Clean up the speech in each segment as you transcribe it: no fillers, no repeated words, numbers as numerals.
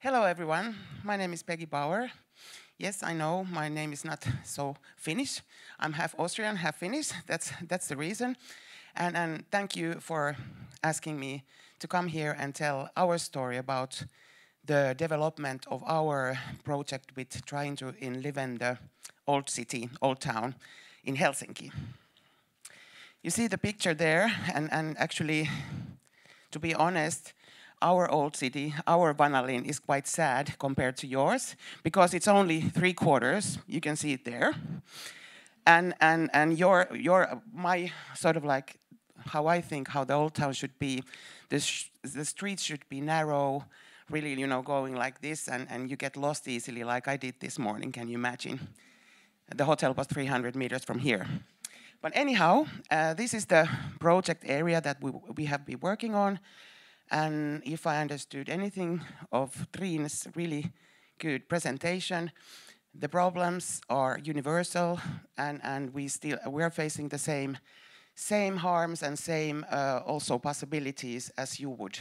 Hello everyone, my name is Peggy Bauer. Yes, I know my name is not so Finnish. I'm half Austrian, half Finnish. That's the reason. And thank you for asking me to come here and tell our story about the development of our project with trying to live in the old city, old town in Helsinki. You see the picture there, and actually, to be honest, our old city, our Vanalinn, is quite sad compared to yours because it's only 3/4. You can see it there, and my sort of like how I think how the old town should be. The streets should be narrow, really, going like this, and you get lost easily, like I did this morning. Can you imagine? The hotel was 300 meters from here. But anyhow, this is the project area that we have been working on. And if I understood anything of Triin's really good presentation, the problems are universal, and we are facing the same harms and same also possibilities as you would.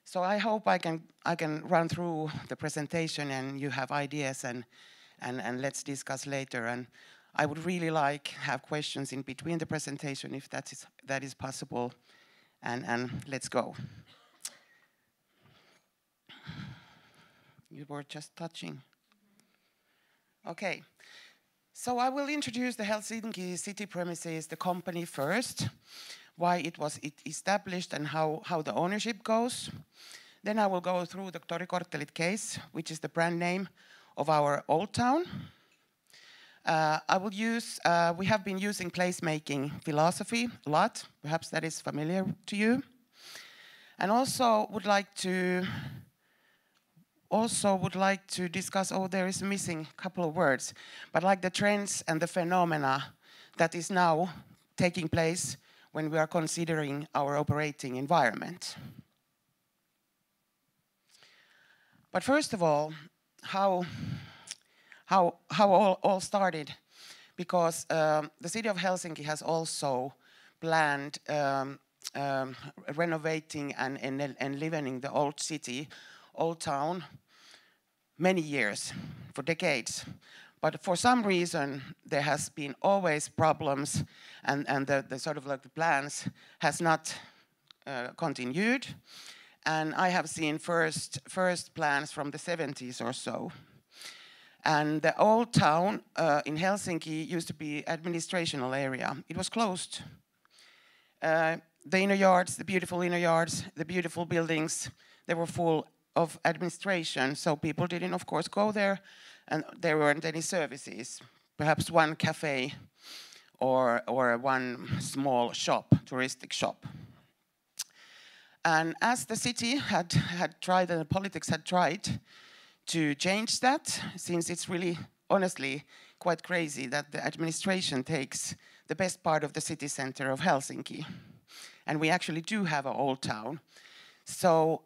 So I hope I can run through the presentation and you have ideas and let's discuss later. And I would really like have questions in between the presentation if that is possible. And let's go. You were just touching. Okay. So I will introduce the Helsinki City Premises, the company first, why it was established and how the ownership goes. Then I will go through the Torikorttelit case, which is the brand name of our old town. We have been using placemaking philosophy a lot. Perhaps that is familiar to you. And also would like to discuss, there is missing a couple of words, but like the trends and the phenomena that is now taking place when we are considering our operating environment. But first of all, how all started, because the city of Helsinki has also planned renovating and enlivening the old city, old town, many years, for decades. But for some reason, there has been always problems, and the sort of like the plans has not continued. And I have seen first plans from the 70s or so. And the old town in Helsinki used to be administrational area. It was closed. The inner yards, the beautiful inner yards, the beautiful buildings, they were full of administration. So people didn't, of course, go there, and there weren't any services. Perhaps one cafe or one small shop, touristic shop. And as the city had tried, and the politics had tried to change that, since it's really, honestly, quite crazy that the administration takes the best part of the city center of Helsinki. And we actually do have an old town. So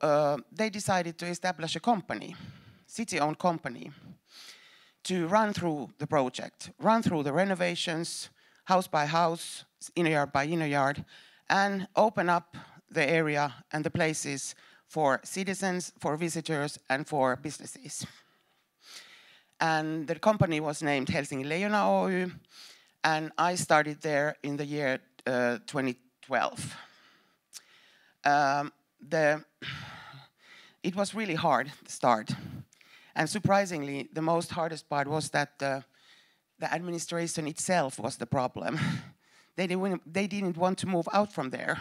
they decided to establish a company, city-owned company, to run through the project, run through the renovations, house by house, inner yard by inner yard, and open up the area and the places for citizens, for visitors, and for businesses. And the company was named Helsingin Leijona Oy, and I started there in the year 2012. It was really hard to start. And surprisingly, the most hardest part was that the administration itself was the problem. They didn't want to move out from there.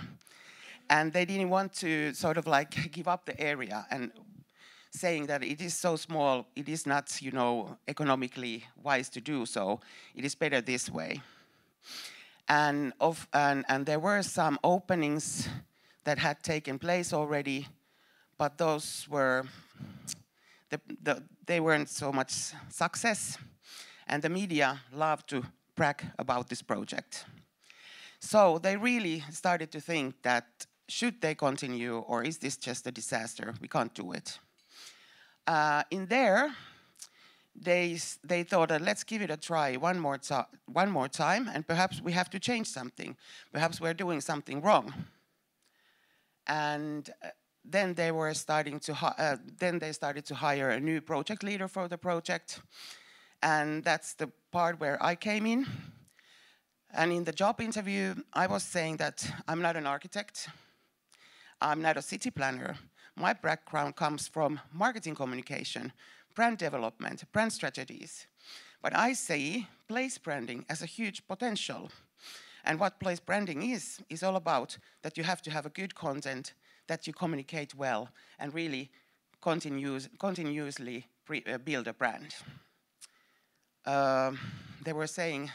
And they didn't want to sort of like give up the area, and saying that it is so small, it is not, economically wise to do so. It is better this way. And there were some openings that had taken place already, but those were, they weren't so much success. And the media loved to brag about this project. So they really started to think that should they continue, or is this just a disaster? We can't do it. In there, they thought that let's give it a try one more time, and perhaps we have to change something. Perhaps we're doing something wrong. And then they started to hire a new project leader for the project, and that's the part where I came in. And in the job interview, I was saying that I'm not an architect, I'm not a city planner. My background comes from marketing communication, brand development, brand strategies. But I see place branding as a huge potential. And what place branding is all about that you have to have a good content, that you communicate well, and really continuously build a brand. They were saying,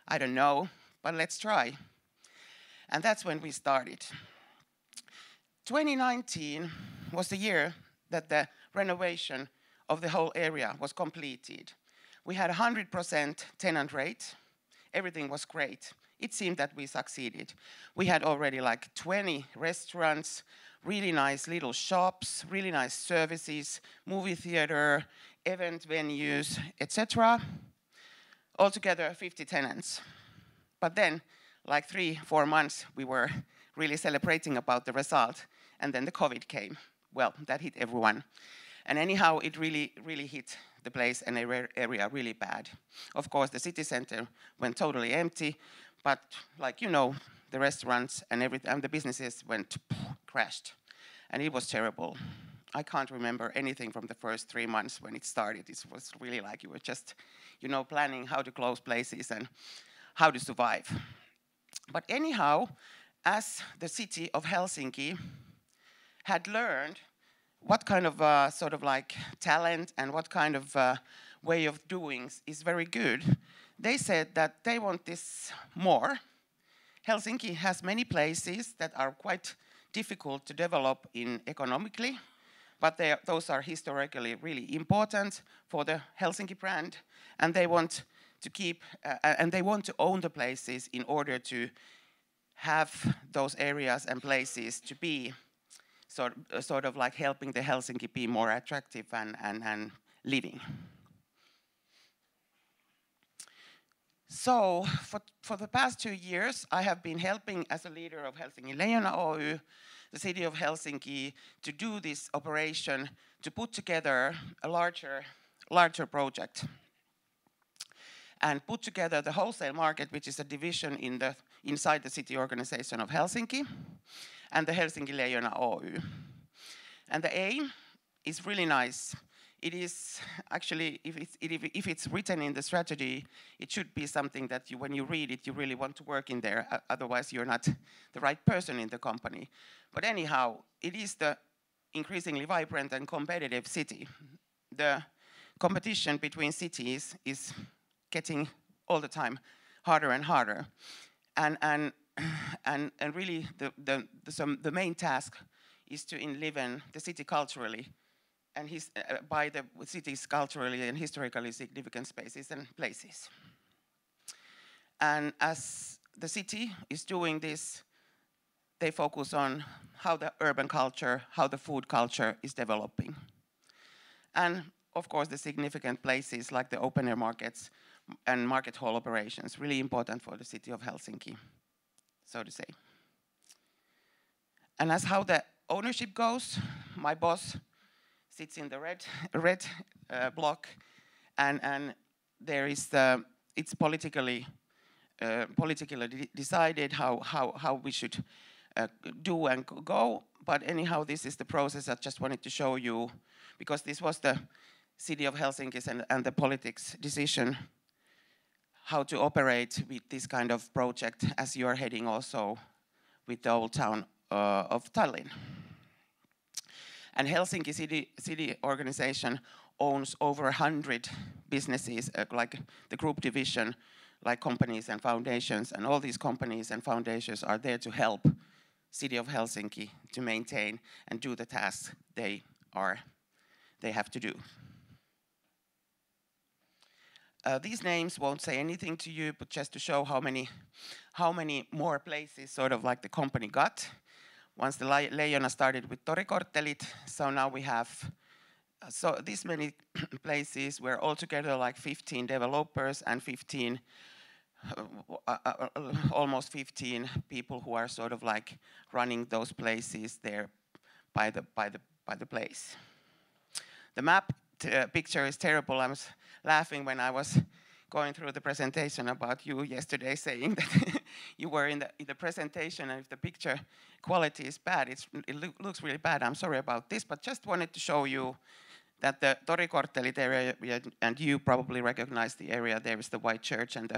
I don't know, but let's try. And that's when we started. 2019 was the year that the renovation of the whole area was completed. We had 100% tenant rate. Everything was great. It seemed that we succeeded. We had already like 20 restaurants, really nice little shops, really nice services, movie theater, event venues, etc. Altogether 50 tenants. But then, like 3-4 months, we were really celebrating about the result, and then the COVID came. Well, that hit everyone. And anyhow, it really hit the place and area really bad. Of course, the city center went totally empty, but like you know, the restaurants and everything, and the businesses went crashed, and it was terrible. I can't remember anything from the first 3 months when it started. It was really like you were just, you know, planning how to close places and how to survive. But anyhow, as the city of Helsinki had learned what kind of sort of like talent and what kind of way of doing is very good, they said that they want this more. Helsinki has many places that are quite difficult to develop in economically, but those are historically really important for the Helsinki brand, and they want to keep and they want to own the places in order to have those areas and places to be sort of like helping the Helsinki be more attractive and living. So for the past 2 years, I have been helping as a leader of Helsinki Leijona Oy, the city of Helsinki, to do this operation, to put together a larger project and put together the wholesale market, which is a division inside the city organization of Helsinki, and the Helsinki Leijona Oy. And the aim is really nice. It is actually, if it's written in the strategy, it should be something that when you read it, you really want to work in there. Otherwise, you're not the right person in the company. But anyhow, it is the increasingly vibrant and competitive city. The competition between cities is getting all the time harder and harder. And really, the main task is to enliven the city culturally and by the city's culturally and historically significant spaces and places. And as the city is doing this, they focus on how the urban culture, how the food culture is developing. And of course, the significant places like the open air markets and market hall operations, really important for the city of Helsinki, so to say. And as how the ownership goes, my boss sits in the red block, and there is it's politically decided how we should do and go. But anyhow, this is the process. I just wanted to show you, because this was the city of Helsinki's and the politics decision how to operate with this kind of project, as you are heading also with the old town of Tallinn. And Helsinki City Organization owns over 100 businesses, like the group division, like companies and foundations, and all these companies and foundations are there to help City of Helsinki to maintain and do the tasks they have to do. These names won't say anything to you, but just to show how many more places sort of like the company got. Once the Leijona started with Torikorttelit, so now we have this many places where altogether like 15 developers and almost 15 people who are sort of like running those places, their by the place. The map picture is terrible. I was laughing when I was going through the presentation about you yesterday, saying that you were in the presentation, and if the picture quality is bad, it looks really bad. I'm sorry about this, but just wanted to show you that the Torikorttelit area, and you probably recognize the area. There is the white church and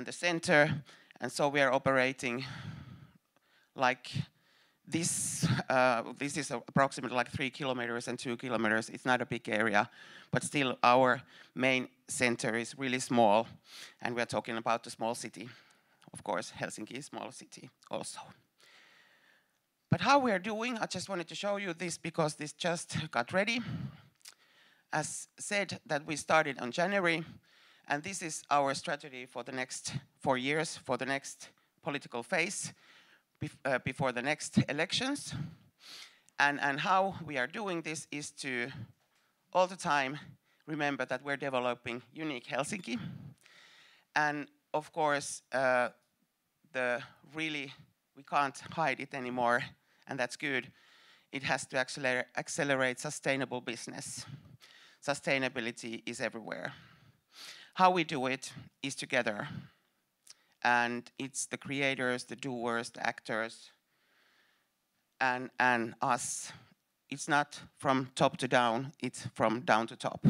the center, and so we are operating like this. This is approximately like 3 kilometers and 2 kilometers. It's not a big area, but still our main center is really small, and we are talking about a small city. Of course, Helsinki is a small city also. But how we are doing, I just wanted to show you this because this just got ready. As said, that we started on January, and this is our strategy for the next 4 years, for the next political phase, before the next elections. And how we are doing this is to all the time remember that we're developing unique Helsinki. And of course, we can't hide it anymore, and that's good. It has to accelerate sustainable business. Sustainability is everywhere. How we do it is together. And it's the creators, the doers, the actors, and us. It's not from top to down, it's from down to top.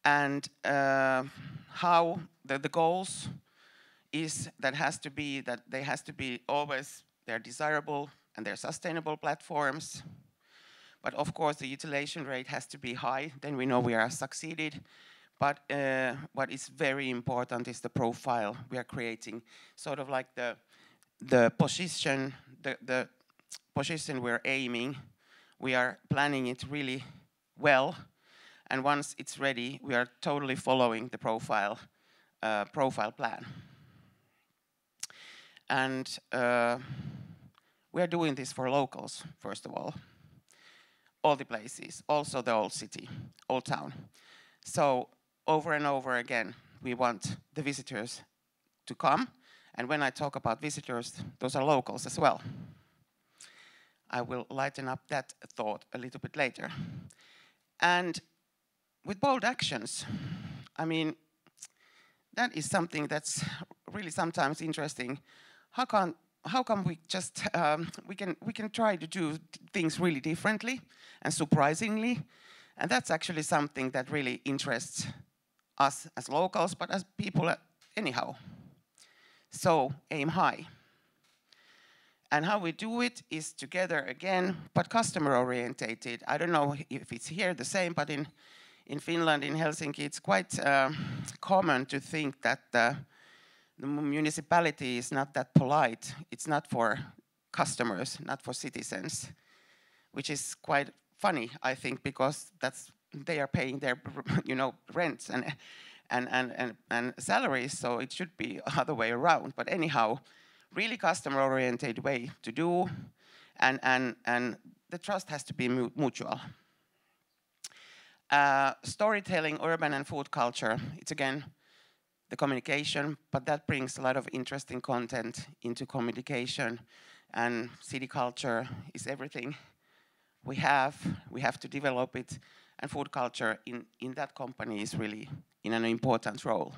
And how the goals is that they has to be always, they're desirable and they're sustainable platforms. But of course the utilization rate has to be high, then we know we are succeeded. But what is very important is the profile we are creating, sort of like the position, the position we're aiming. We are planning it really well, and once it's ready, we are totally following the profile plan. And we are doing this for locals, first of all the places, also the old city, old town. So over and over again, we want the visitors to come. And when I talk about visitors, those are locals as well. I will lighten up that thought a little bit later. And with bold actions, I mean, that is something that's really sometimes interesting. How come we just, we can try to do things really differently and surprisingly? And that's actually something that really interests us as locals, but as people anyhow. So aim high. And how we do it is together again, but customer orientated. I don't know if it's here the same, but in Finland, in Helsinki, it's quite common to think that the municipality is not that polite. It's not for customers, not for citizens, which is quite funny, I think, because they are paying their, rents and salaries, so it should be other way around. But anyhow, really customer-oriented way to do, and the trust has to be mutual. Storytelling, urban and food culture, it's again the communication, but that brings a lot of interesting content into communication, and city culture is everything we have to develop it, and food culture in that company is really in an important role.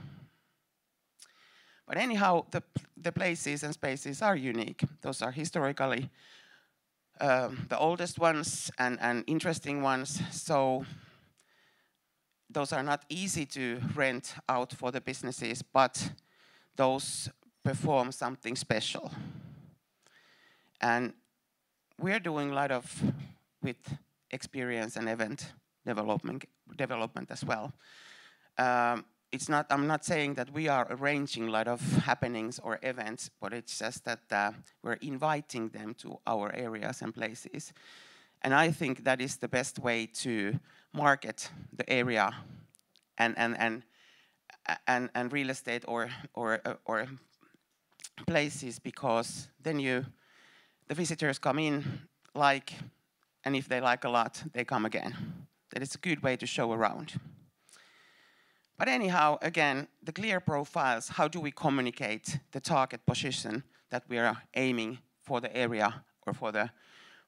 But anyhow, the places and spaces are unique. Those are historically the oldest ones and interesting ones, so those are not easy to rent out for the businesses, but those perform something special. And we're doing a lot of with experience and event development as well. I'm not saying that we are arranging a lot of happenings or events, but it's just that we're inviting them to our areas and places. And I think that is the best way to market the area and real estate or places, because then the visitors come in, and if they like a lot, they come again. That is a good way to show around. But anyhow, again, the clear profiles, how do we communicate the target position that we are aiming for the area or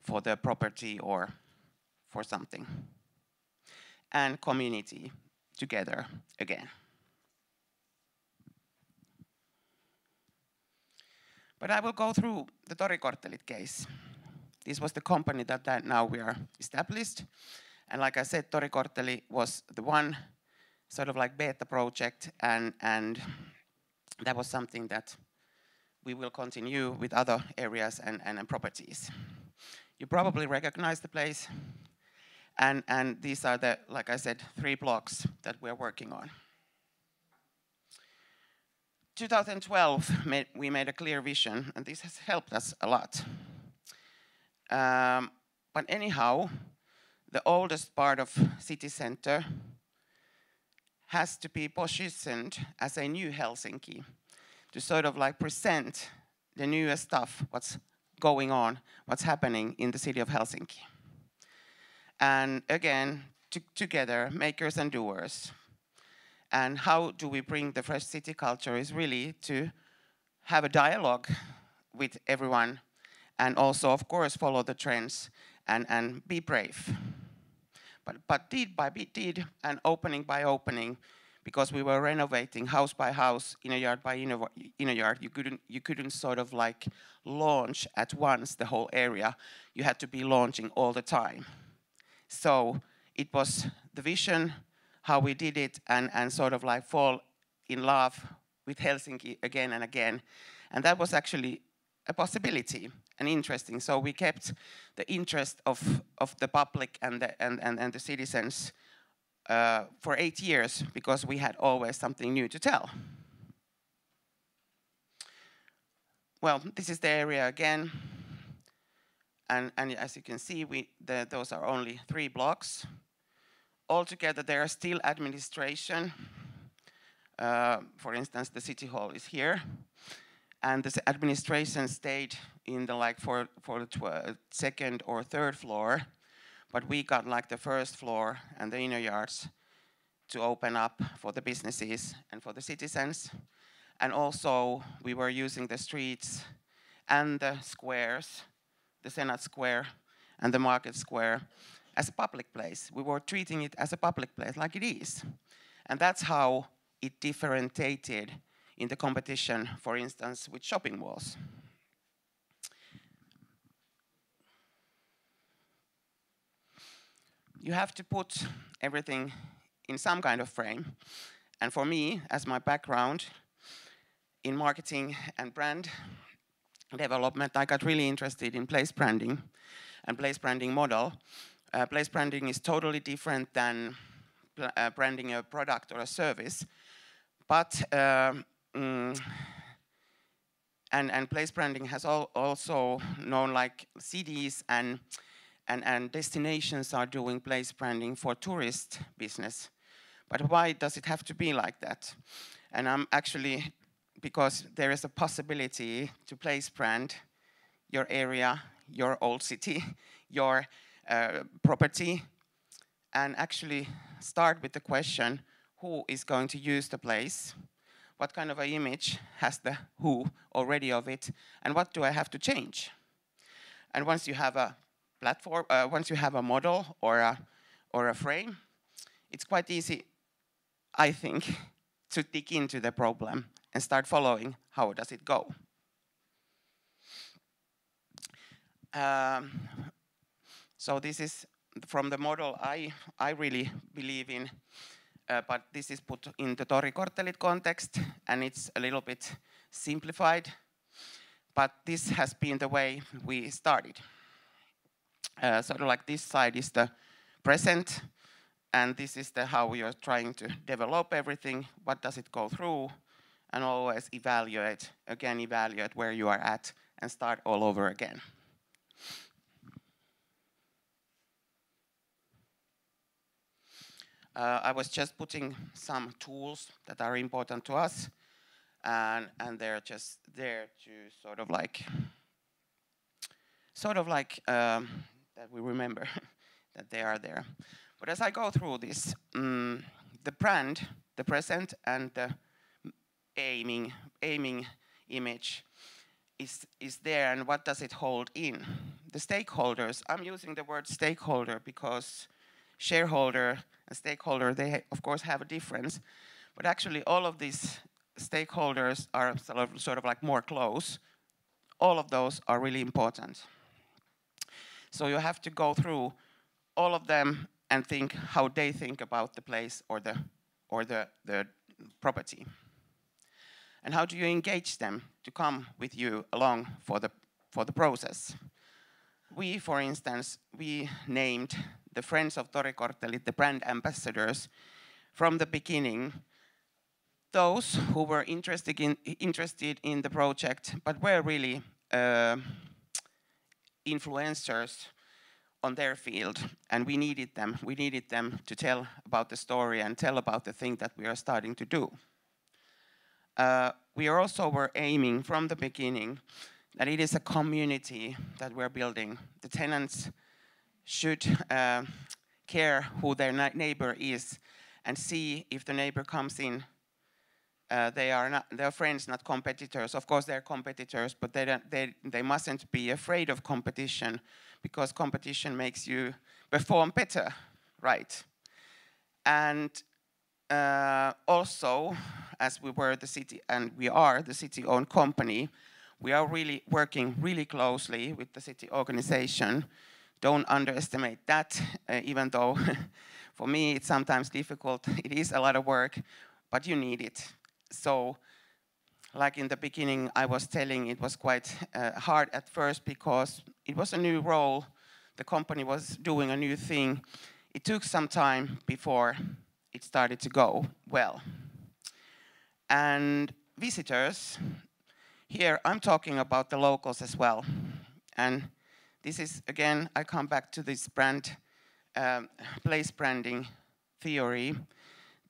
for the property or for something. And community together again. But I will go through the Torikorttelit case. This was the company that now we are established. And like I said, Torikortteli was the one sort of like beta project, and that was something that we will continue with other areas and properties. You probably recognize the place. And these are the, like I said, 3 blocks that we're working on. 2012, we made a clear vision, and this has helped us a lot. But anyhow, the oldest part of city center has to be positioned as a new Helsinki to sort of like present the newest stuff, what's going on, what's happening in the city of Helsinki. And again, together, makers and doers. And how do we bring the fresh city culture is really to have a dialogue with everyone and also, of course, follow the trends and be brave. But deed by deed and opening by opening, because we were renovating house by house, inner yard by inner yard, you couldn't sort of like launch at once the whole area. You had to be launching all the time. So it was the vision, how we did it, and sort of like fall in love with Helsinki again and again. And that was actually a possibility and interesting. So we kept the interest of the public and the citizens for 8 years, because we had always something new to tell. Well, this is the area again. And as you can see, those are only 3 blocks. Altogether, there are still administration. For instance, the city hall is here. And the administration stayed in the for the 2nd or 3rd floor. But we got like the 1st floor and the inner yards to open up for the businesses and for the citizens. And also, we were using the streets and the squares, the Senate Square and the Market Square, as a public place. We were treating it as a public place, like it is. And that's how it differentiated in the competition, for instance, with shopping malls. You have to put everything in some kind of frame. And for me, as my background in marketing and brand development, I got really interested in place branding and place branding model. Place branding is totally different than branding a product or a service. But and place branding has also known, like cities and destinations are doing place branding for tourist business. But why does it have to be like that? And I'm actually, because there is a possibility to place brand your area, your old city, your property, and actually start with the question, who is going to use the place? What kind of an image has the who already of it? And what do I have to change? And once you have a platform, once you have a model or a frame, it's quite easy, I think, to dig into the problem and start following how does it go. So this is from the model I really believe in, but this is put in the Torikorttelit context, and it's a little bit simplified, but this has been the way we started. Sort of like this side is the present, and this is the how we are trying to develop everything, what does it go through, and always evaluate where you are at, and start all over again. I was just putting some tools that are important to us, and they're just there to sort of like that we remember that they are there. But as I go through this, the brand, the present, and the aiming image is there, and what does it hold in? the stakeholders, I'm using the word stakeholder because shareholder and stakeholder, they of course have a difference, but actually all of these stakeholders are sort of like more close. All of those are really important. So you have to go through all of them and think how they think about the place or the property. And how do you engage them to come with you along for the process? We, for instance, we named the Friends of Torikorttelit the brand ambassadors from the beginning. Those who were interested in the project, but were really influencers on their field, and we needed them. We needed them to tell about the story and tell about the thing that we are starting to do. We also were aiming from the beginning that it is a community that we're building. The tenants should care who their neighbor is and see if the neighbor comes in. They're friends, not competitors. Of course, they're competitors, but they mustn't be afraid of competition, because competition makes you perform better, right? And also, as we were the city, and we are the city-owned company, we are really working really closely with the city organization. Don't underestimate that, even though for me it's sometimes difficult. It is a lot of work, but you need it. So, like in the beginning, I was telling, it was quite hard at first because it was a new role. The company was doing a new thing. It took some time before it started to go well. And visitors, here I'm talking about the locals as well. And this is, again, I come back to this place branding theory,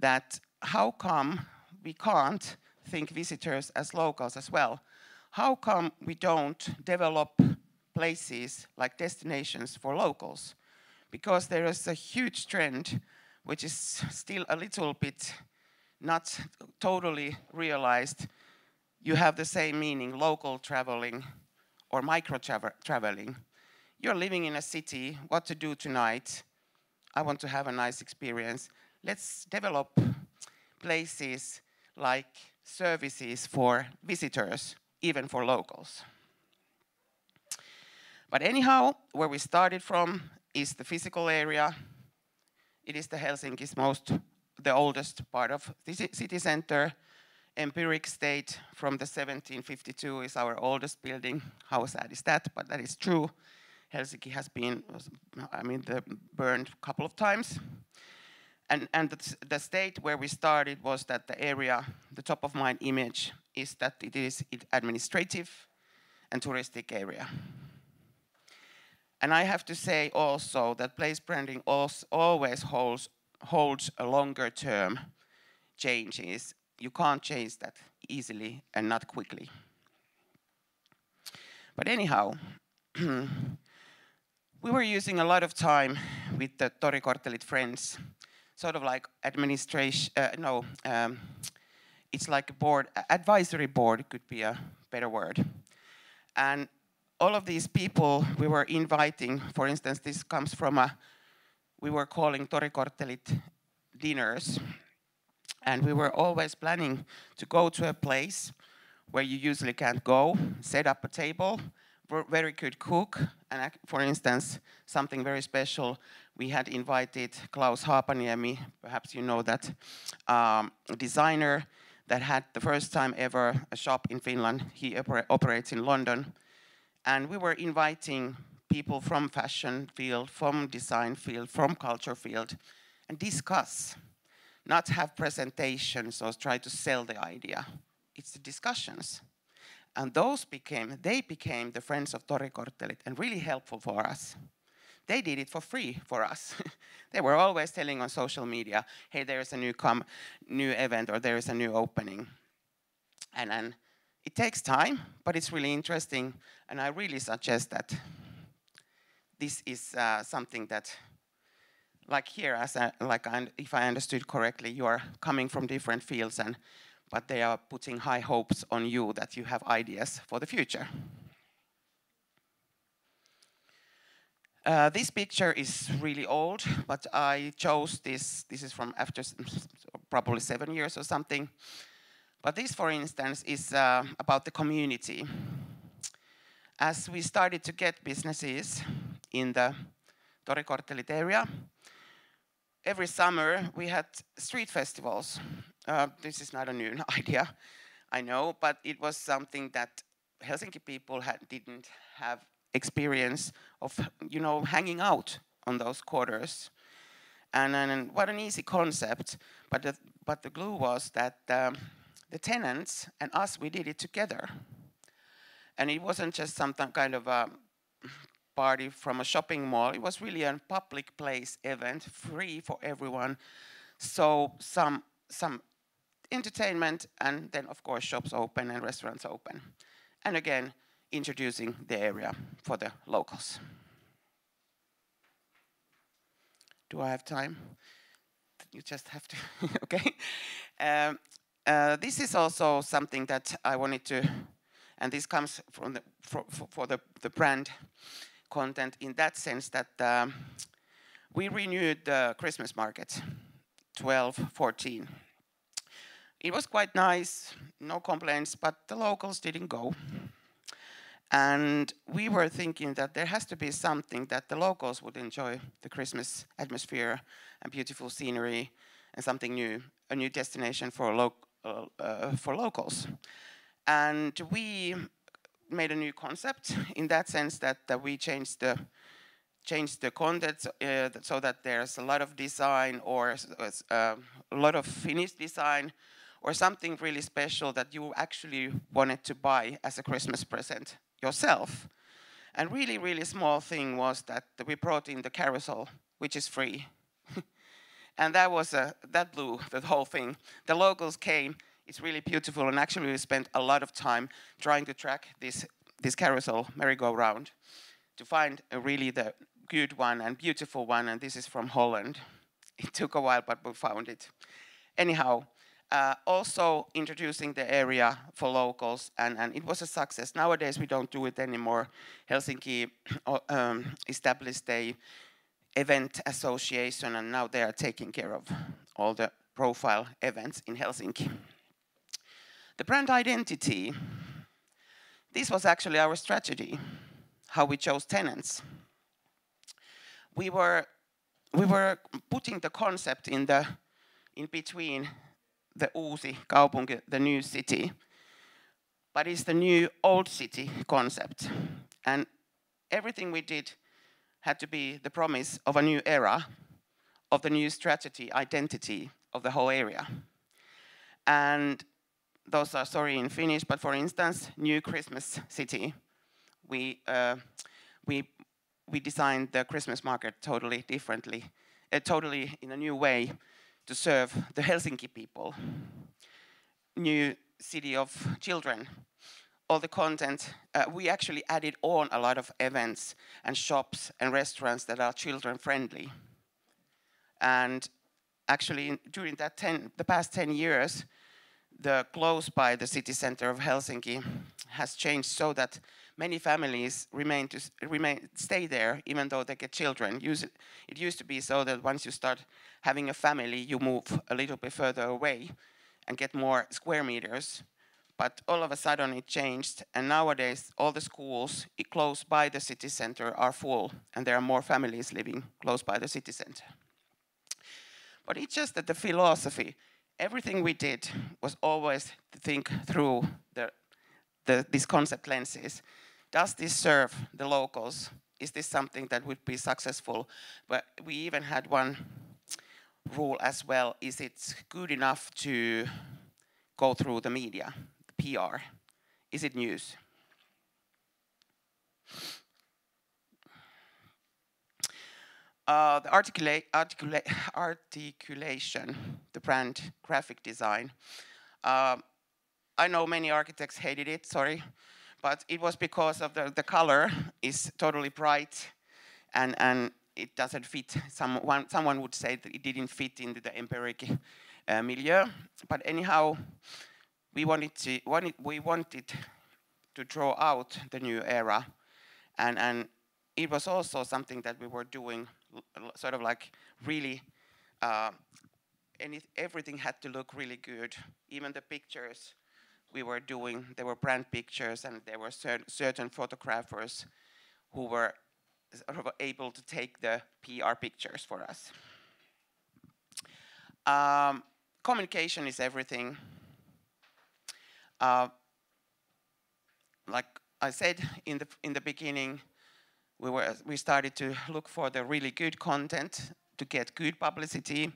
that how come we can't think visitors as locals as well? How come we don't develop places like destinations for locals? Because there is a huge trend, which is still a little bit not totally realized. You have the same meaning, local traveling or micro traveling. You're living in a city, what to do tonight? I want to have a nice experience. Let's develop places like services for visitors, even for locals. But anyhow, where we started from is the physical area. It is the Helsinki's the oldest part of the city center. Empiric state from the 1752 is our oldest building. How sad is that? But that is true. Helsinki has been, burned a couple of times. And the state where we started was that the area, the top of mind image, is that it is an administrative and touristic area. And I have to say also that place branding always holds a longer term changes. You can't change that easily and not quickly. But anyhow, we were using a lot of time with the Torikorttelit friends, sort of like administration, it's like a board, advisory board could be a better word. And all of these people we were inviting, for instance, this comes from we were calling Torikorttelit dinners. And we were always planning to go to a place where you usually can't go, set up a table, very good cook, and for instance, something very special, we had invited Klaus Haapaniemi, perhaps you know that, designer that had the first time ever a shop in Finland. He operates in London. And we were inviting people from fashion field, from design field, from culture field, and discuss. Not have presentations or try to sell the idea. It's the discussions. And they became the friends of Torikorttelit and really helpful for us. They did it for free for us. They were always telling on social media, hey, there is a new event or there is a new opening. And it takes time, but it's really interesting. And I really suggest that this is something that, like here, if I understood correctly, you are coming from different fields, but they are putting high hopes on you that you have ideas for the future. This picture is really old, but I chose this. This is from after probably 7 years or something. But this, for instance, is about the community. As we started to get businesses in the Torikorttelit area, every summer we had street festivals. This is not a new idea, I know, but it was something that Helsinki people didn't have experience of, hanging out on those quarters. And what an easy concept, but the glue was that the tenants and us, we did it together. And it wasn't just some kind of a party from a shopping mall. It was really a public place event, free for everyone. So some entertainment, and then of course shops open and restaurants open. And again, introducing the area for the locals. Do I have time? You just have to, okay. This is also something that I wanted to, and this comes from the brand content in that sense that we renewed the Christmas market, 12-14. It was quite nice, no complaints, but the locals didn't go. And we were thinking that there has to be something that the locals would enjoy, the Christmas atmosphere and beautiful scenery and something new, a new destination for locals. And we made a new concept in that sense that we changed the content so that there's a lot of design or a lot of finished design or something really special that you actually wanted to buy as a Christmas present yourself. And really, really small thing was that we brought in the carousel, which is free. And that blew the whole thing. The locals came, it's really beautiful, and actually we spent a lot of time trying to track this carousel merry-go-round to find really the good one and beautiful one, and this is from Holland. It took a while, but we found it. Anyhow, also introducing the area for locals, and it was a success. Nowadays we don't do it anymore. Helsinki established a event association, and now they are taking care of all the profile events in Helsinki. The brand identity. This was actually our strategy, how we chose tenants. We were putting the concept in between the uusi kaupunki, the new city, but it's the new old city concept. And everything we did had to be the promise of a new era, of the new strategy, identity of the whole area. And those are, sorry, in Finnish, but for instance, new Christmas city. We designed the Christmas market totally differently, totally in a new way to serve the Helsinki people. New city of children. All the content, we actually added on a lot of events and shops and restaurants that are children friendly. And actually during the past 10 years, the close by the city center of Helsinki has changed so that many families stay there even though they get children. It used to be so that once you start having a family, you move a little bit further away and get more square meters. But all of a sudden it changed, and nowadays all the schools close by the city center are full, and there are more families living close by the city center. But it's just that the philosophy, everything we did was always to think through these concept lenses. Does this serve the locals? Is this something that would be successful? But we even had one rule as well. Is it good enough to go through the media, the PR? Is it news? The articulation, the brand graphic design. I know many architects hated it, sorry, but it was because of the color is totally bright and it doesn't fit. Someone would say that it didn't fit into the empiric milieu, but anyhow, we wanted to draw out the new era and it was also something that we were doing, sort of like really, everything had to look really good. Even the pictures we were doing, they were brand pictures, and there were certain photographers who were sort of able to take the PR pictures for us. Communication is everything. Like I said in the beginning, we started to look for the really good content to get good publicity.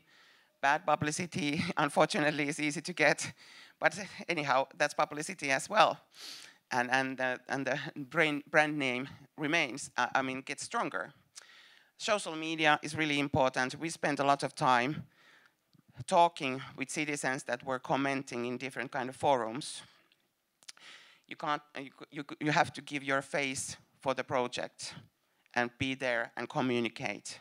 Bad publicity, unfortunately, is easy to get, but anyhow, that's publicity as well. And the brand name remains, gets stronger. Social media is really important. We spent a lot of time talking with citizens that were commenting in different kind of forums. You have to give your face for the project and be there and communicate.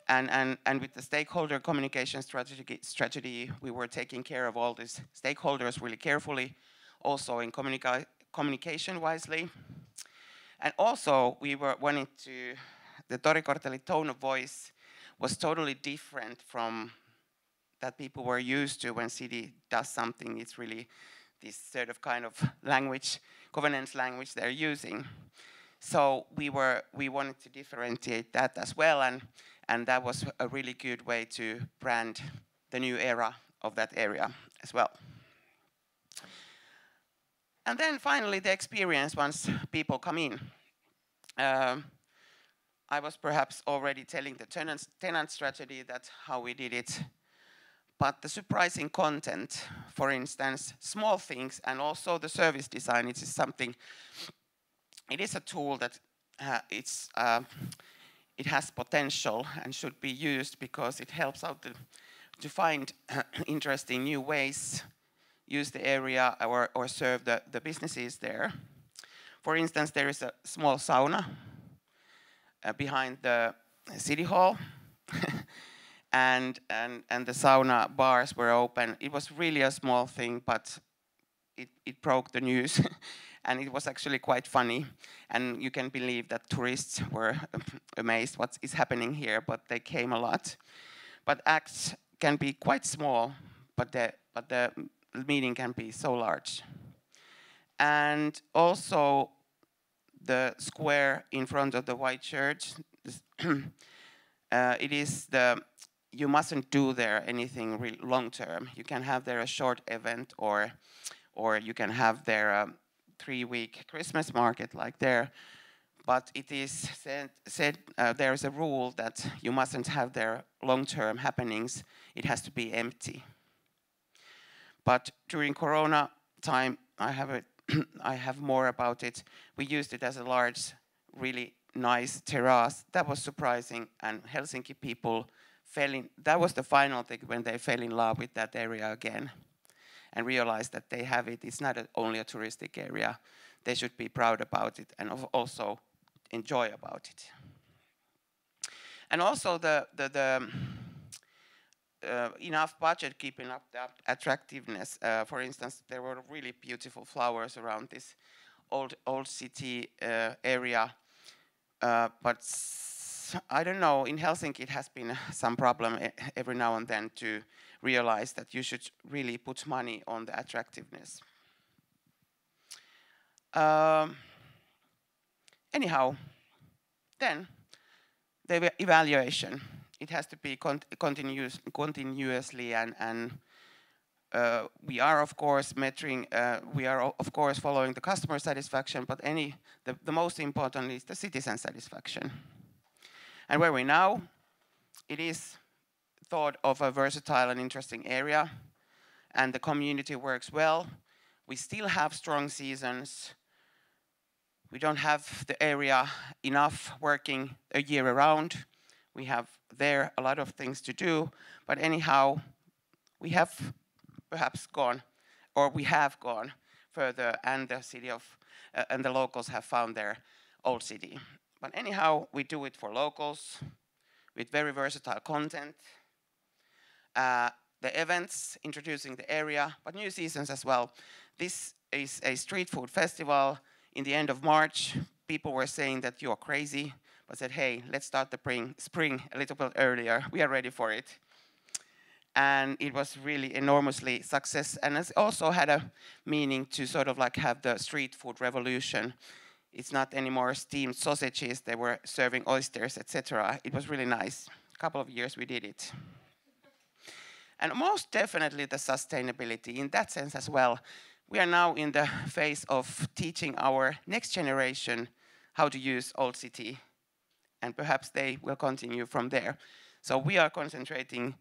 And with the stakeholder communication strategy, we were taking care of all these stakeholders really carefully, also in communication wisely. And also we were wanting to, the Torikorteli tone of voice was totally different from that people were used to when city does something. It's really this sort of kind of language, governance language they're using. So we wanted to differentiate that as well, and that was a really good way to brand the new era of that area as well. And then finally the experience once people come in. I was perhaps already telling the tenant strategy, that's how we did it. But the surprising content, for instance, small things, and also the service design, it is something, it is a tool that it has potential and should be used because it helps out to find interesting new ways, use the area or serve the businesses there. For instance, there is a small sauna behind the city hall. And the sauna bars were open. It was really a small thing, but it broke the news. And it was actually quite funny. And you can believe that tourists were amazed what is happening here, but they came a lot. But acts can be quite small, but the meeting can be so large. And also the square in front of the white church, it is you mustn't do there anything real long term. You can have there a short event, or you can have there a 3-week Christmas market like there. But it is said there is a rule that you mustn't have there long-term happenings. It has to be empty. But during Corona time, I have more about it. We used it as a large, really nice terrace. That was surprising, and Helsinki people that was the final thing when they fell in love with that area again and realized that they have it. It's not only a touristic area. They should be proud about it and also enjoy about it. And also the enough budget keeping up the attractiveness. For instance, there were really beautiful flowers around this old city area. But I don't know, in Helsinki it has been some problem every now and then to realize that you should really put money on the attractiveness. Anyhow, then the evaluation. It has to be continuously, and we are of course measuring. We are of course following the customer satisfaction, but the most important is the citizen satisfaction. And where we now, it is thought of a versatile and interesting area, and the community works well. We still have strong seasons. We don't have the area enough working a year around. We have there a lot of things to do, but anyhow, we have perhaps gone, or we have gone further, and the city and the locals have found their old city. But anyhow, we do it for locals with very versatile content. The events introducing the area, but new seasons as well. This is a street food festival in the end of March. people were saying that you're crazy, but said, hey, let's start the spring a little bit earlier. We are ready for it. And it was really enormously success. And it also had a meaning to sort of like have the street food revolution. It's not anymore steamed sausages. They were serving oysters, etc. It was really nice. A couple of years we did it. And most definitely the sustainability in that sense as well. We are now in the phase of teaching our next generation how to use Old City. And perhaps they will continue from there. So we are concentrating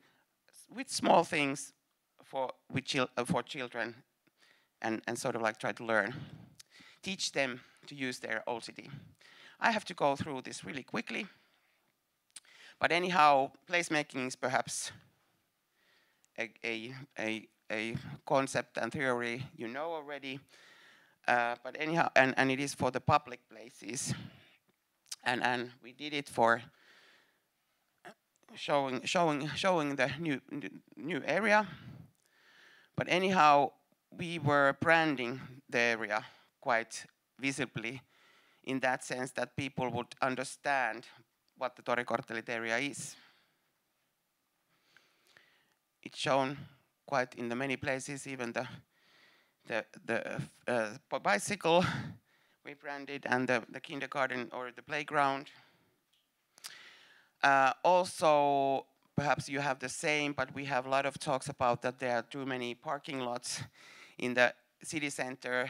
with small things for children and sort of like try to learn. Teach them to use their Old City. I have to go through this really quickly. But anyhow, placemaking is perhaps a concept and theory you know already. But anyhow, and it is for the public places. And we did it for showing the new area. But anyhow, we were branding the area quite visibly in that sense that people would understand what the Torikorttelit area is. It's shown quite in the many places, even the bicycle we branded and the kindergarten or the playground. Also, perhaps you have the same, but we have a lot of talks about that there are too many parking lots in the city center.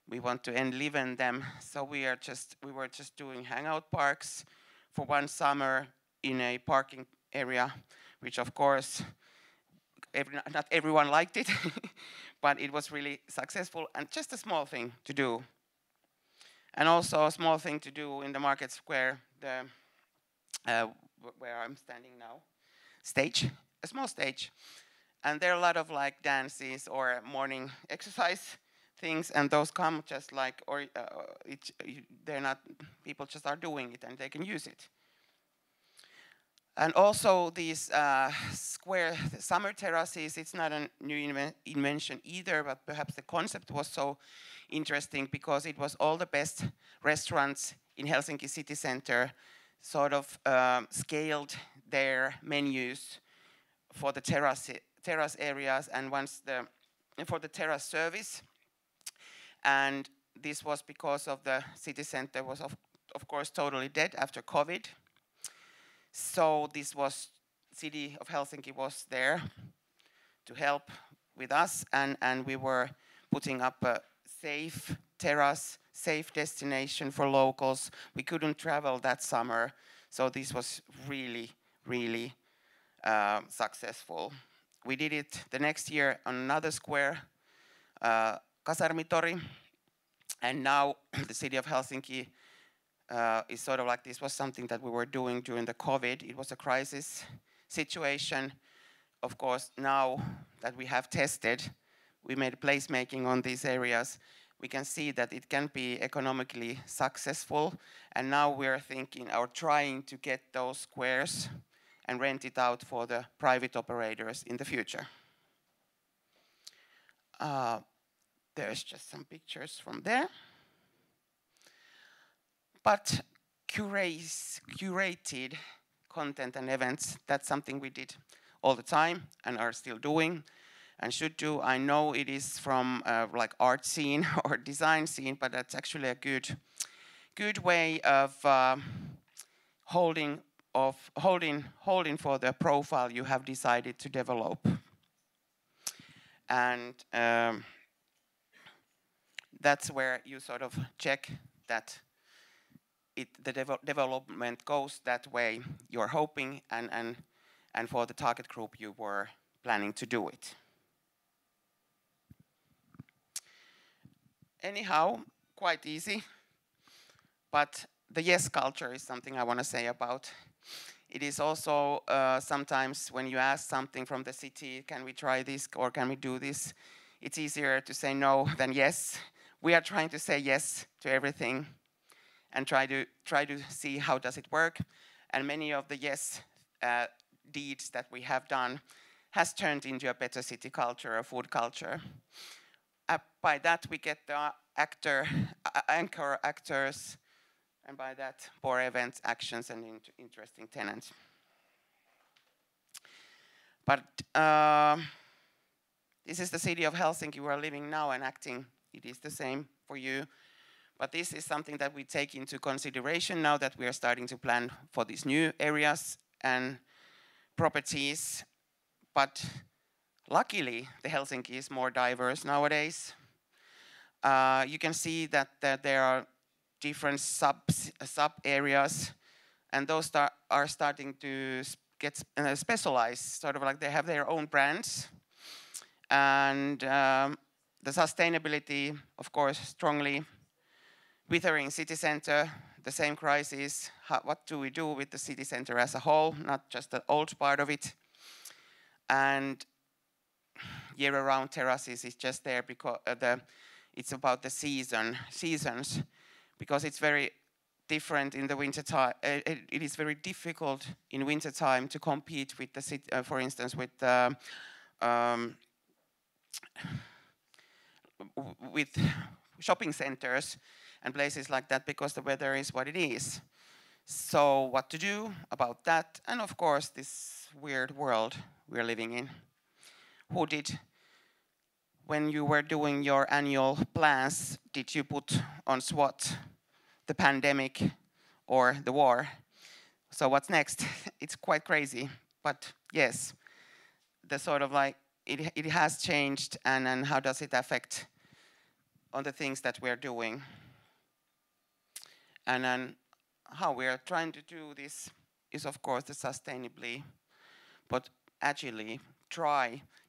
We want to enliven them, so we were just doing hangout parks for one summer in a parking area, which of course not everyone liked it, but it was really successful and just a small thing to do. And also a small thing to do in the market square, where I'm standing now, a small stage. And there are a lot of like dances or morning exercise things, and those come just like, they're not, people just are doing it and they can use it. And also these square summer terraces, it's not a new invention either, but perhaps the concept was so interesting because it was all the best restaurants in Helsinki city center sort of scaled their menus for the terrace areas and for the terrace service. And this was because of the city center was of course totally dead after COVID. So this was, City of Helsinki was there to help with us, and we were putting up a safe terrace, safe destination for locals. We couldn't travel that summer, so this was really, really successful. We did it the next year on another square, Kasarmitori, and now the City of Helsinki is sort of like, this was something that we were doing during the COVID. It was a crisis situation. Of course, now that we have tested, we made placemaking on these areas, we can see that it can be economically successful. And now we're thinking or trying to get those squares and rent it out for the private operators in the future. There's just some pictures from there. But curated content and events, that's something we did all the time and are still doing and should do. I know it is from like art scene or design scene, but that's actually a good way of holding for the profile you have decided to develop. And that's where you sort of check that the development goes that way you're hoping, and for the target group you were planning to do it. Anyhow, quite easy, but the yes culture is something I want to say about. It is also sometimes when you ask something from the city, can we try this or can we do this? It's easier to say no than yes. We are trying to say yes to everything and try to see how does it work. And many of the yes deeds that we have done has turned into a better city culture, a food culture. By that we get the anchor actors and by that, more events, actions, and interesting tenants. But this is the city of Helsinki we are living now and acting. It is the same for you. But this is something that we take into consideration now that we are starting to plan for these new areas and properties. But luckily, the Helsinki is more diverse nowadays. You can see that there are different sub-areas, and those are starting to get specialized, sort of like they have their own brands. And the sustainability, of course, strongly withering city center, the same crisis. What do we do with the city center as a whole, not just the old part of it? And year-round terraces is just there because it's about the seasons, because it's very different in the winter time. It is very difficult in winter time to compete with the city, for instance, with shopping centers and places like that, because the weather is what it is. So what to do about that? And of course, this weird world we're living in. Who did, when you were doing your annual plans, did you put on SWOT the pandemic or the war? So what's next? It's quite crazy, but yes, the sort of like, it has changed, and how does it affect on the things that we're doing? And then how we are trying to do this is, of course, the sustainably, but agilely.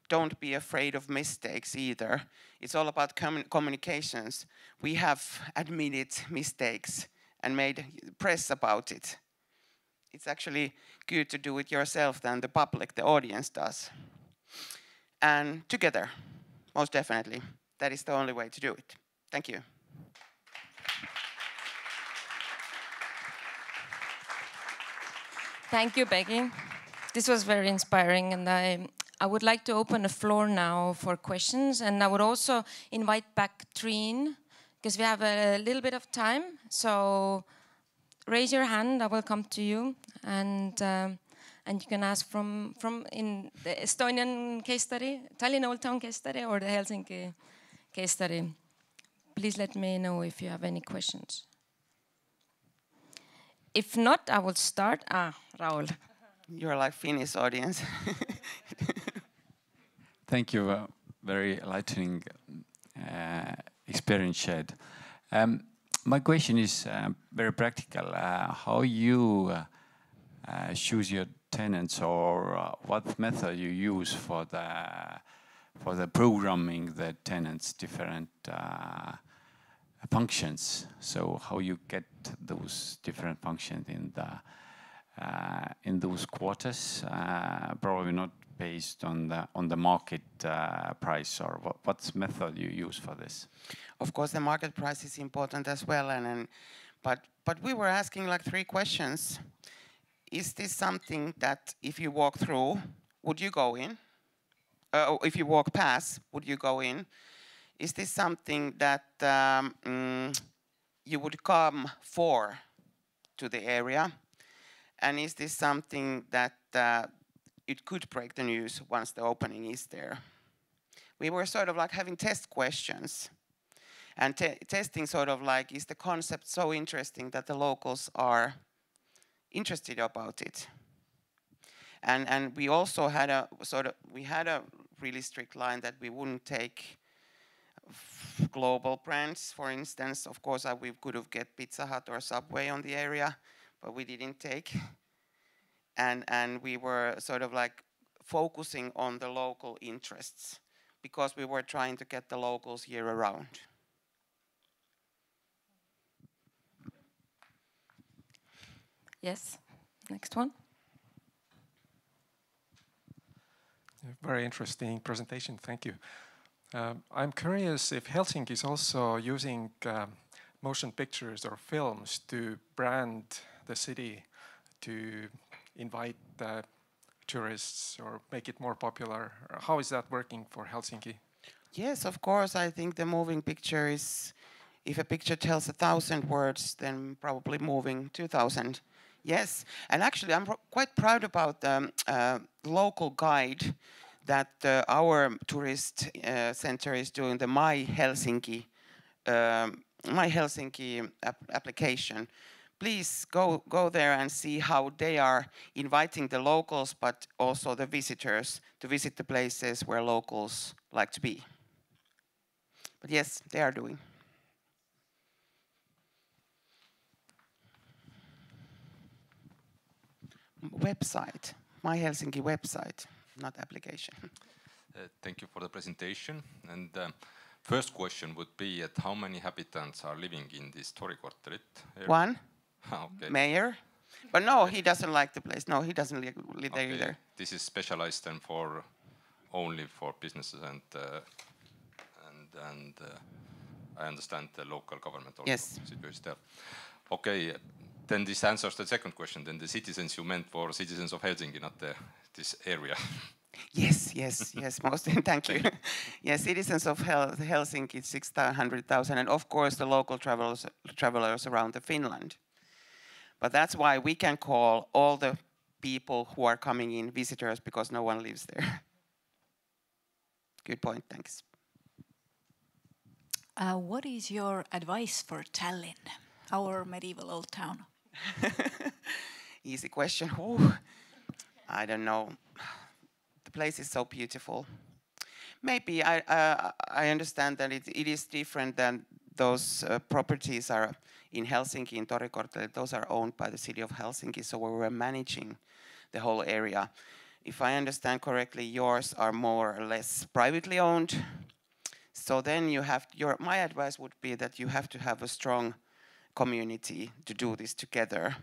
Don't be afraid of mistakes either. It's all about communications. We have admitted mistakes and made press about it. It's actually good to do it yourself than the public, the audience does. And together, most definitely. That is the only way to do it. Thank you. Thank you, Peggy. This was very inspiring, and I would like to open the floor now for questions, and I would also invite back Trine, because we have a little bit of time. So raise your hand, I will come to you, and you can ask from in the Estonian case study, Tallinna Old Town case study, or the Helsinki case study. Please let me know if you have any questions. If not, I will start. Raul. You're like Finnish audience. Thank you. Very enlightening experience shared. My question is very practical. How you choose your tenants, or what method you use for the programming the tenants' different functions? So how you get those different functions in those quarters? Probably not based on the market price, or what method you use for this? Of course, the market price is important as well, but we were asking like 3 questions. Is this something that if you walk through, would you go in? If you walk past, would you go in? Is this something that you would come for to the area? And is this something that it could break the news once the opening is there? We were sort of like having test questions and testing sort of like, is the concept so interesting that the locals are interested about it? And we also had a really strict line that we wouldn't take global brands, for instance. Of course, we could have get Pizza Hut or Subway on the area, but we didn't take. And we were sort of like focusing on the local interests, because we were trying to get the locals year around. Yes, next one. Very interesting presentation, thank you. I'm curious if Helsinki is also using motion pictures or films to brand the city, to invite tourists or make it more popular. How is that working for Helsinki? Yes, of course. I think the moving picture is if a picture tells 1,000 words, then probably moving 2,000. Yes, and actually I'm quite proud about the local guide that our tourist center is doing, the My Helsinki application. Please go there and see how they are inviting the locals, but also the visitors to visit the places where locals like to be. But yes, they are doing. Website, My Helsinki website, not application. Thank you for the presentation. And first question would be at how many inhabitants are living in this Torikvartalit area? One. Okay. Mayor. But no, he doesn't like the place. No, he doesn't live there either. This is specialized then for only for businesses and I understand the local government also situated there. Okay, then this answers the second question. Then the citizens you meant for citizens of Helsinki, not this area. Yes, mostly. Thank you. Yes, citizens of Helsinki, 600,000, and of course the local travelers around the Finland. But that's why we can call all the people who are coming in visitors, because no one lives there. Good point, thanks. What is your advice for Tallinn, our medieval old town? Easy question. Ooh, I don't know. The place is so beautiful. Maybe I understand that it is different than those properties are in Helsinki, in Torikvartalit. Those are owned by the city of Helsinki, so we were managing the whole area. If I understand correctly, yours are more or less privately owned. So then you have my advice would be that you have to have a strong community to do this together,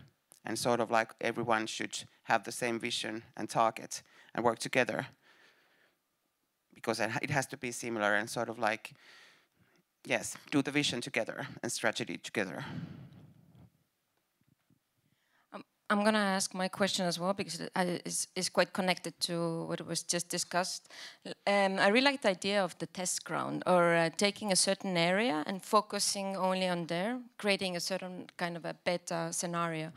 and sort of like everyone should have the same vision and target and work together, because it has to be similar and sort of like, yes, do the vision together and strategy together. I'm going to ask my question as well, because it's quite connected to what was just discussed. I really like the idea of the test ground, or taking a certain area and focusing only on there, creating a certain kind of a beta scenario.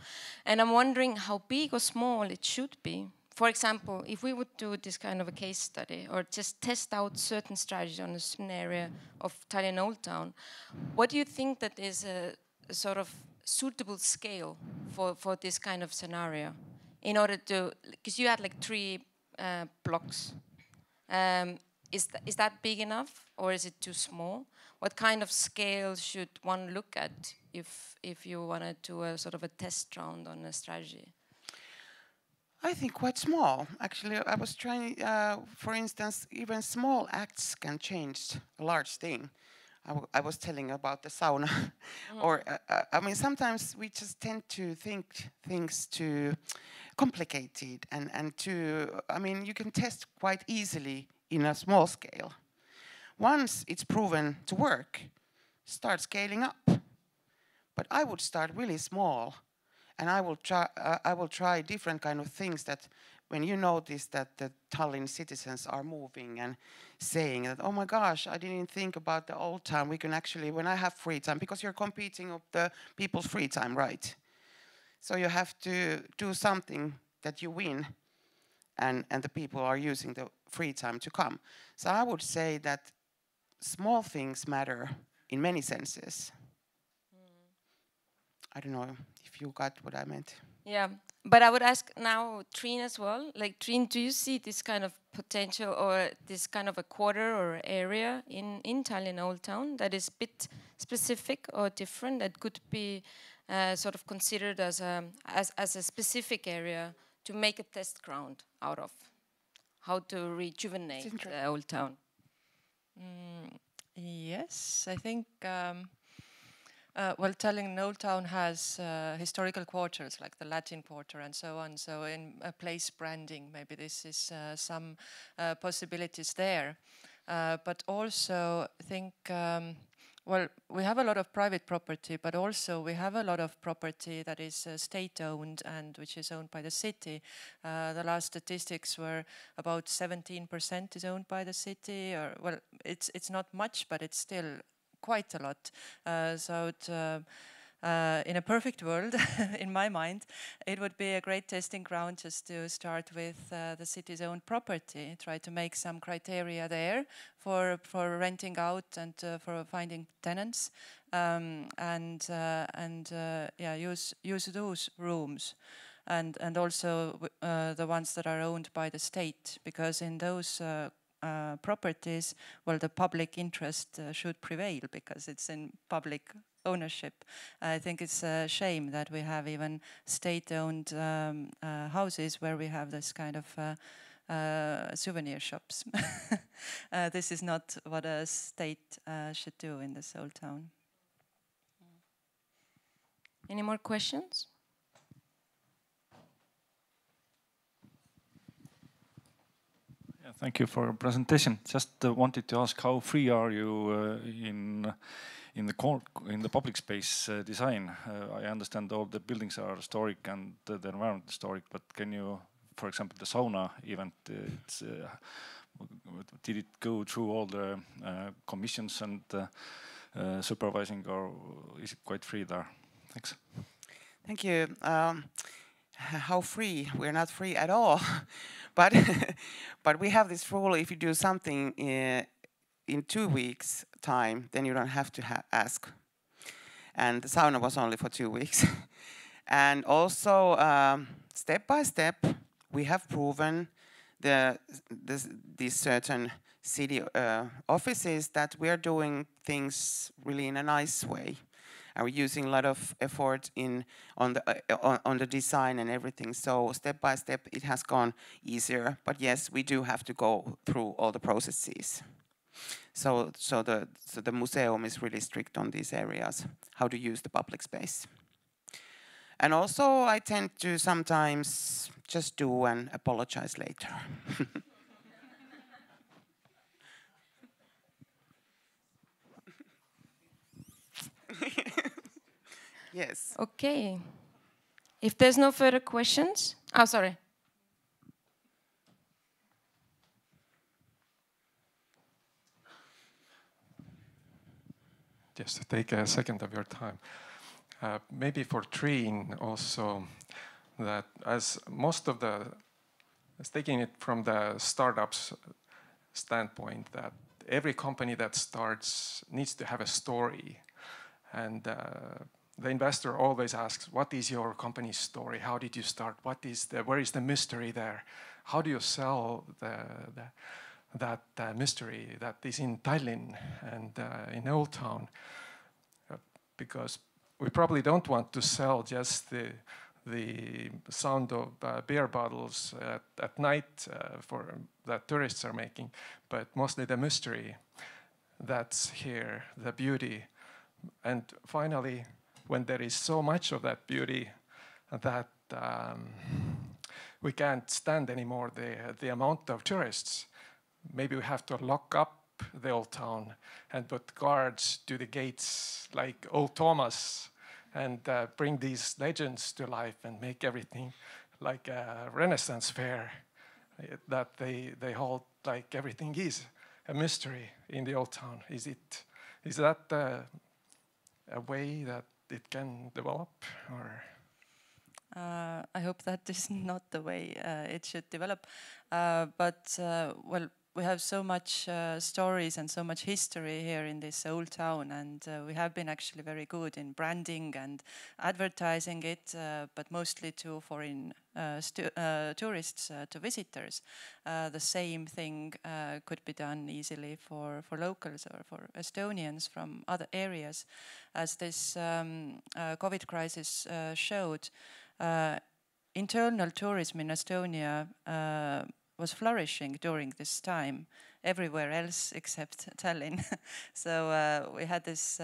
And I'm wondering how big or small it should be. For example, if we would do this kind of a case study, or just test out certain strategies on a certain area of Tallinn Old Town, what do you think that is a sort of suitable scale for this kind of scenario, in order to, because you had like 3 blocks, is that big enough, or is it too small? What kind of scale should one look at if you want to do a sort of a test round on a strategy? I think quite small. Actually, I was trying, for instance, even small acts can change a large thing. I was telling about the sauna. Or, I mean, sometimes we just tend to think things too complicated and too, I mean, you can test quite easily in a small scale. Once it's proven to work, start scaling up. But I would start really small, and I will try different kind of things that when you notice that the Tallinn citizens are moving and saying that, oh my gosh, I didn't think about the old town. We can actually, when I have free time, because you're competing of the people's free time, right? So you have to do something that you win, and the people are using the free time to come. So I would say that small things matter in many senses. I don't know if you got what I meant. Yeah, but I would ask now Trine as well. Like, Trine, do you see this kind of potential, or this kind of a quarter or area in Tallinn Old Town that is a bit specific or different, that could be sort of considered as a specific area to make a test ground out of? How to rejuvenate the Old Town? Yes, I think... well, Tallinn Old Town has historical quarters, like the Latin Quarter and so on. So in place branding, maybe this is some possibilities there. But also, I think, well, we have a lot of private property, but also we have a lot of property that is state-owned and which is owned by the city. The last statistics were about 17% is owned by the city. Or, well, it's not much, but it's still quite a lot. In a perfect world, in my mind, it would be a great testing ground just to start with the city's own property, try to make some criteria there for renting out and for finding tenants, use those rooms. And also the ones that are owned by the state, because in those properties, well, the public interest should prevail because it's in public ownership. I think it's a shame that we have even state-owned houses where we have this kind of souvenir shops. This is not what a state should do in this old town. Any more questions? Yeah, thank you for your presentation. Just wanted to ask, how free are you in the public space design? I understand all the buildings are historic and the environment historic, but can you, for example, the sauna event, did it go through all the commissions and supervising, or is it quite free there? Thanks. Thank you. How free? We're not free at all, but we have this rule: if you do something in 2 weeks' time, then you don't have to ask. And the sauna was only for 2 weeks. And also, step by step, we have proven these certain city offices that we are doing things really in a nice way. And we're using a lot of effort on the design and everything. So step by step, it has gone easier. But yes, we do have to go through all the processes. So the museum is really strict on these areas, how to use the public space. And also, I tend to sometimes just do and apologize later. Yes. Okay. If there's no further questions, oh, sorry. Just to take a second of your time. Maybe for Trine also, that as most of taking it from the startups standpoint, that every company that starts needs to have a story. And the investor always asks, what is your company's story? How did you start? Where is the mystery there? How do you sell that mystery that is in Tallinn and in Old Town? Because we probably don't want to sell just the sound of beer bottles at night that tourists are making, but mostly the mystery that's here, the beauty. And finally, when there is so much of that beauty that we can't stand anymore the amount of tourists, maybe we have to lock up the old town and put guards to the gates like old Thomas and bring these legends to life and make everything like a Renaissance fair that they hold like everything is a mystery in the old town. Is that a way that it can develop, or? I hope that is not the way it should develop. Well, we have so much stories and so much history here in this old town, and we have been actually very good in branding and advertising it, but mostly to foreign tourists, to visitors. The same thing could be done easily for locals or for Estonians from other areas. As this COVID crisis showed, internal tourism in Estonia was flourishing during this time, everywhere else except Tallinn. So we had this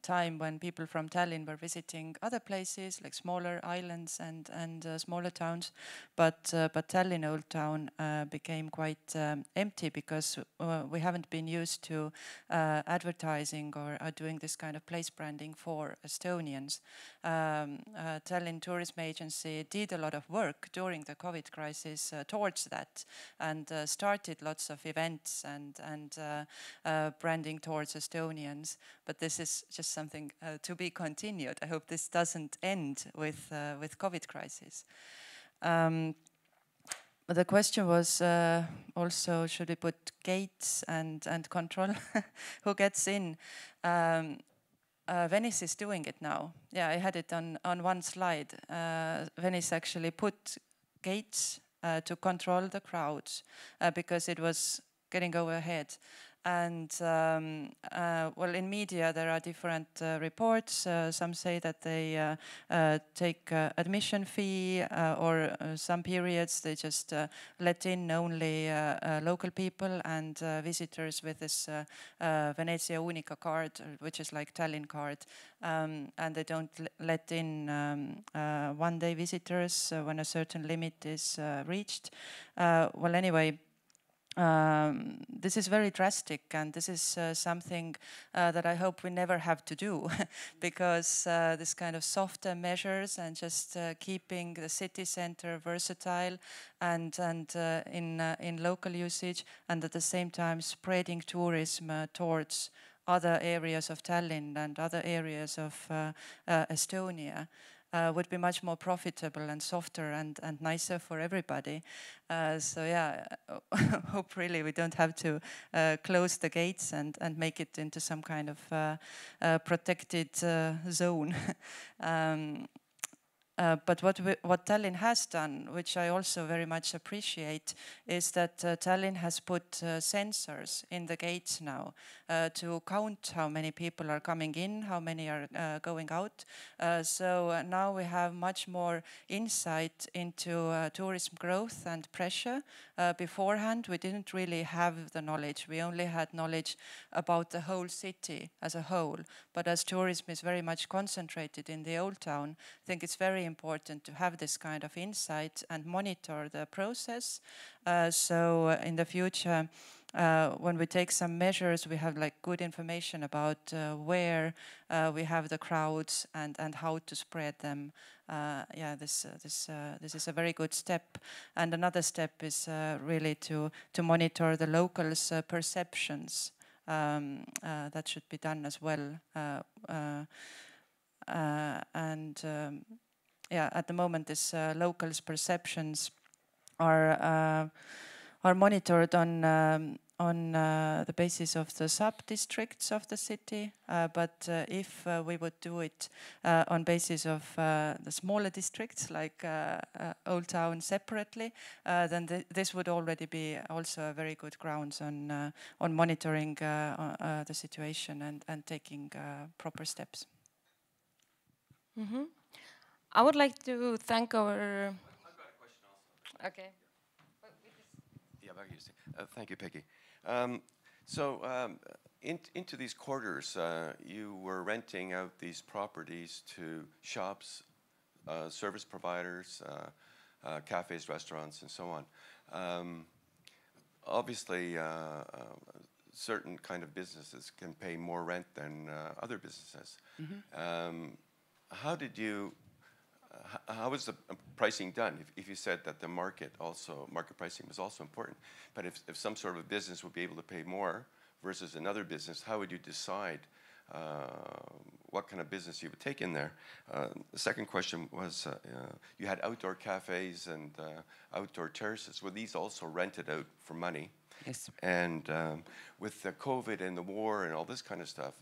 time when people from Tallinn were visiting other places like smaller islands and smaller towns, but Tallinn Old Town became quite empty because we haven't been used to advertising or doing this kind of place branding for Estonians. Tallinn Tourism Agency did a lot of work during the COVID crisis towards that, and started lots of events and branding towards Estonians. But this is just something to be continued. I hope this doesn't end with COVID crisis. But the question was also, should we put gates and control who gets in? Venice is doing it now. Yeah, I had it on one slide. Venice actually put gates to control the crowds because it was getting overhead. And well, in media there are different reports. Some say that they take admission fee, or some periods they just let in only local people and visitors with this Venezia Unica card, which is like Tallinn card, and they don't let in one-day visitors when a certain limit is reached. Well, anyway, this is very drastic, and this is something that I hope we never have to do, because this kind of softer measures and just keeping the city center versatile and in local usage, and at the same time spreading tourism towards other areas of Tallinn and other areas of Estonia. Would be much more profitable and softer and nicer for everybody. So yeah, hope really we don't have to close the gates and make it into some kind of protected zone. But what Tallinn has done, which I also very much appreciate, is that Tallinn has put sensors in the gates now to count how many people are coming in, how many are going out. So now we have much more insight into tourism growth and pressure. Beforehand, we didn't really have the knowledge. We only had knowledge about the whole city as a whole. But as tourism is very much concentrated in the Old Town, I think it's very important to have this kind of insight and monitor the process. So in the future, when we take some measures, we have like good information about where we have the crowds and how to spread them. Yeah, this is a very good step. And another step is really to monitor the locals' perceptions. That should be done as well. Yeah, at the moment, this locals' perceptions are monitored on the basis of the sub-districts of the city. But if we would do it on basis of the smaller districts, like Old Town separately, then this would already be also a very good grounds on monitoring the situation and taking proper steps. Mm-hmm. I would like to thank our... I've got a question also. Okay. Yeah, thank you, Peggy. Into these quarters, you were renting out these properties to shops, service providers, cafes, restaurants, and so on. Obviously, certain kind of businesses can pay more rent than other businesses. Mm-hmm. How was the pricing done? If you said that the market pricing was also important, but if some sort of a business would be able to pay more versus another business, how would you decide what kind of business you would take in there? The second question was, you had outdoor cafes and outdoor terraces. Were these also rented out for money? Yes. And with the COVID and the war and all this kind of stuff,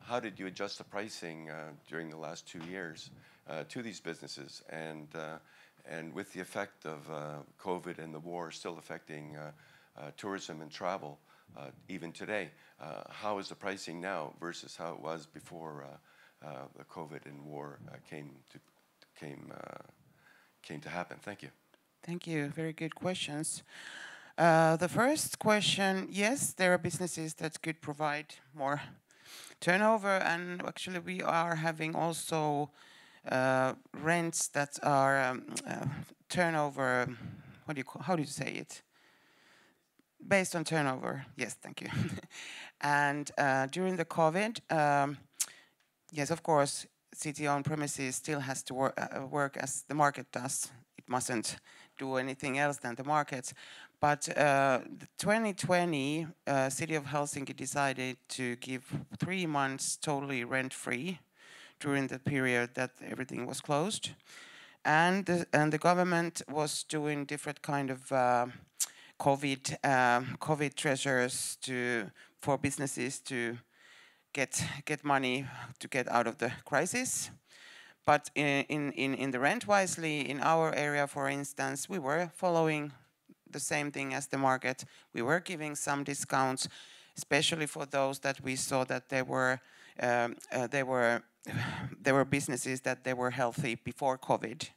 how did you adjust the pricing during the last 2 years to these businesses? And with the effect of COVID and the war still affecting tourism and travel, even today, how is the pricing now versus how it was before the COVID and war came to happen? Thank you. Thank you. Very good questions. The first question, yes, there are businesses that could provide more turnover, and actually we are having also rents that are turnover, how do you say it? Based on turnover, yes, thank you. And during the COVID, yes, of course, city-owned premises still has to work as the market does. It mustn't do anything else than the markets. But 2020, City of Helsinki decided to give 3 months totally rent-free during the period that everything was closed. And the government was doing different kind of COVID treasures for businesses to get money to get out of the crisis. But in the rent wisely, in our area, for instance, we were following the same thing as the market. We were giving some discounts, especially for those that we saw that they were businesses that they were healthy before COVID.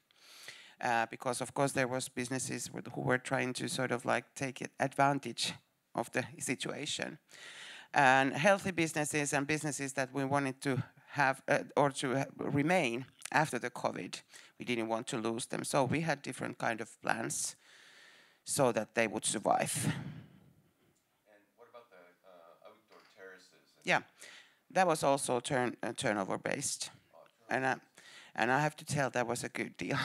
Because of course there was businesses who were trying to sort of like take advantage of the situation. And healthy businesses and businesses that we wanted to have or to remain after the COVID, we didn't want to lose them. So we had different kind of plans so that they would survive. And what about the outdoor terraces? Yeah, that was also turnover based. And I have to tell that was a good deal.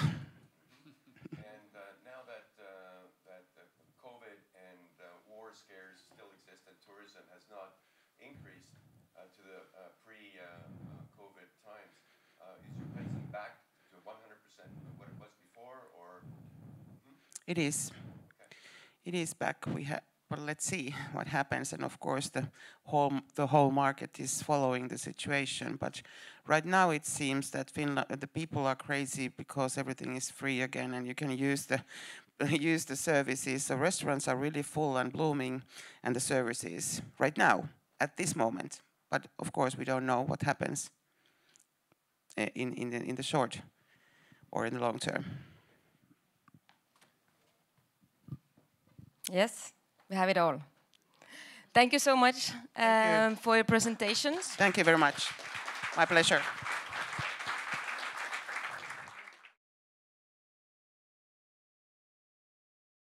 And now that COVID and war scares still exist and tourism has not increased to the pre-COVID times, is your pricing back to 100% what it was before, or? It is. Okay. It is back. But let's see what happens. And of course, the whole market is following the situation. But right now, it seems that the people are crazy because everything is free again, and you can use the services. So restaurants are really full and blooming, and the services right now at this moment. But of course, we don't know what happens in the short or in the long term. Yes. We have it all. Thank you so much for your presentations. Thank you very much. My pleasure.